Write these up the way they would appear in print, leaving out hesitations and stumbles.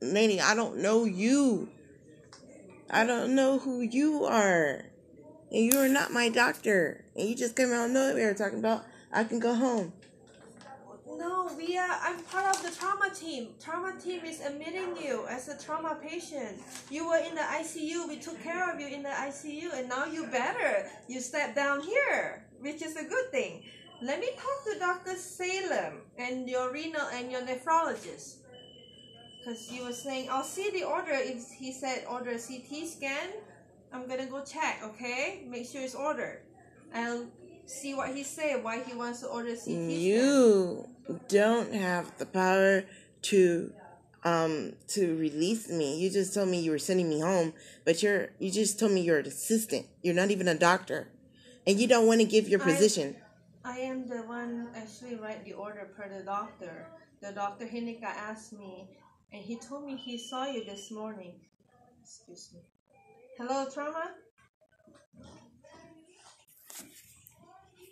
lady, I don't know you. I don't know who you are. And you are not my doctor. And you just came out of nowhere talking about I can go home. No, I'm part of the trauma team. Trauma team is admitting you as a trauma patient. You were in the ICU. We took care of you in the ICU, and now you better. You step down here, which is a good thing. Let me talk to Dr. Salem and your renal and your nephrologist. Because you were saying, I'll see the order. If he said order a CT scan, I'm going to go check, okay? Make sure it's ordered. I'll see what he said, why he wants to order a CT scan. You don't have the power to release me. You just told me you were sending me home, but you just told me you're an assistant. You're not even a doctor. And you don't want to give your position. I am the one actually write the order per the doctor. The Dr. Hinika asked me, and he told me he saw you this morning. Excuse me. Hello, trauma?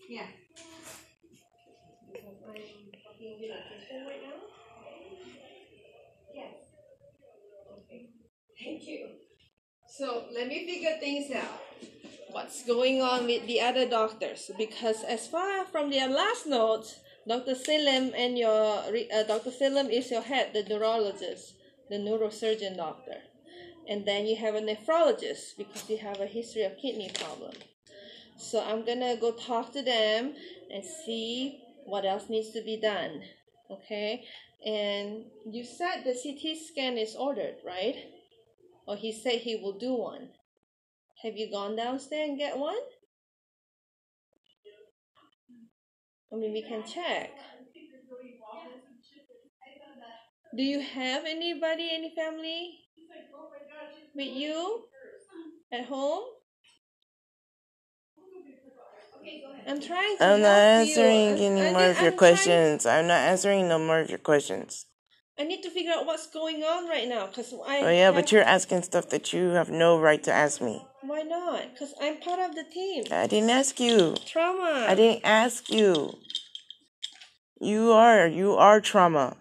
Yeah. I'm talking with a patient right now? Yes. Okay. Thank you. So let me figure things out. What's going on with the other doctors? Because as far from their last notes, Dr. Salem and Dr. Salem is your head, the neurologist, the neurosurgeon doctor. And then you have a nephrologist because you have a history of kidney problem. So I'm gonna go talk to them and see what else needs to be done. Okay? And you said the CT scan is ordered, right? Or he said he will do one. Have you gone downstairs and get one? I mean, we can check. Do you have anybody, any family with you at home? I'm trying to I'm not answering any more of your questions. I'm not answering no more of your questions. I need to figure out what's going on right now because but you're asking stuff that you have no right to ask me. Why not? Because I'm part of the team. I didn't ask you. Trauma. I didn't ask you. You are trauma.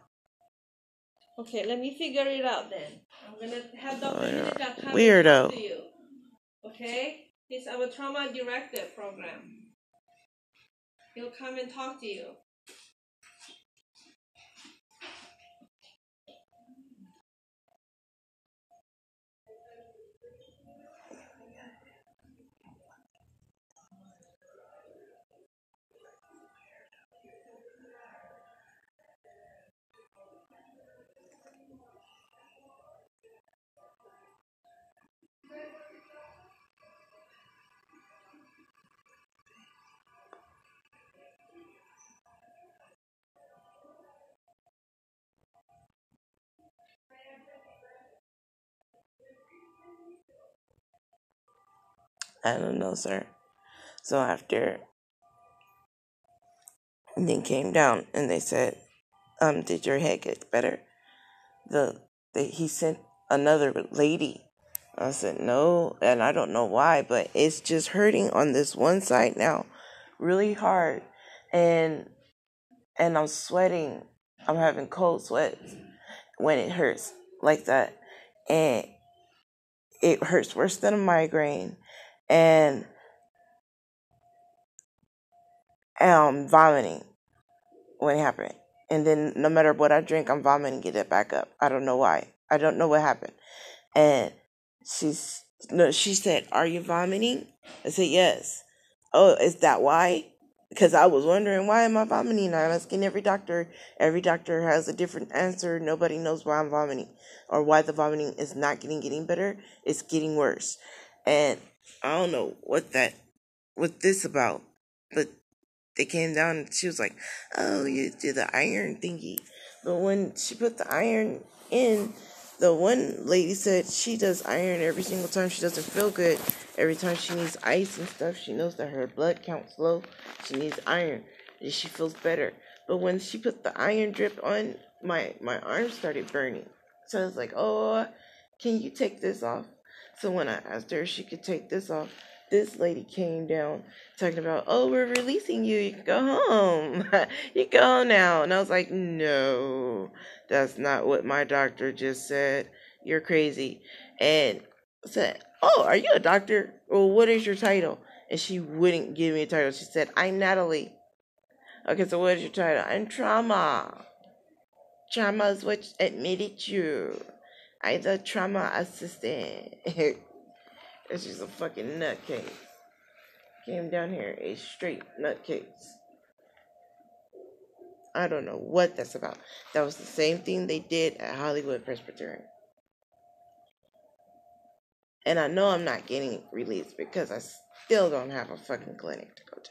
Okay, let me figure it out then. I'm gonna have Dr. Hinika come Weirdo. and talk to you. Okay? He's our trauma director program. He'll come and talk to you. I don't know, sir. So after they came down and they said, did your head get better? He sent another lady. I said, no, and I don't know why, but it's just hurting on this one side now really hard. And I'm sweating. I'm having cold sweats when it hurts like that. And it hurts worse than a migraine. And I'm vomiting when it happened. And then no matter what I drink, I'm vomiting, get it back up. I don't know why. I don't know what happened. And she said, are you vomiting? I said, yes. Oh, is that why? Because I was wondering, why am I vomiting? I'm asking every doctor. Every doctor has a different answer. Nobody knows why I'm vomiting or why the vomiting is not getting better. It's getting worse. And I don't know what this about, but they came down and she was like, oh, you do the iron thingy. But when she put the iron in, the one lady said she does iron every single time she doesn't feel good. Every time she needs ice and stuff, she knows that her blood count's low. She needs iron and she feels better. But when she put the iron drip on, my arm started burning. So I was like, oh, can you take this off? So when I asked her if she could take this off, this lady came down talking about, oh, we're releasing you. You can go home. You go home now. And I was like, no, that's not what my doctor just said. You're crazy. And I said, oh, are you a doctor? Well, what is your title? And she wouldn't give me a title. She said, I'm Natalie. Okay, so what is your title? I'm trauma. Trauma is what admitted you. I'm the trauma assistant. And she's a fucking nutcase. Came down here a straight nutcase. I don't know what that's about. That was the same thing they did at Hollywood Presbyterian. And I know I'm not getting released because I still don't have a fucking clinic to go to.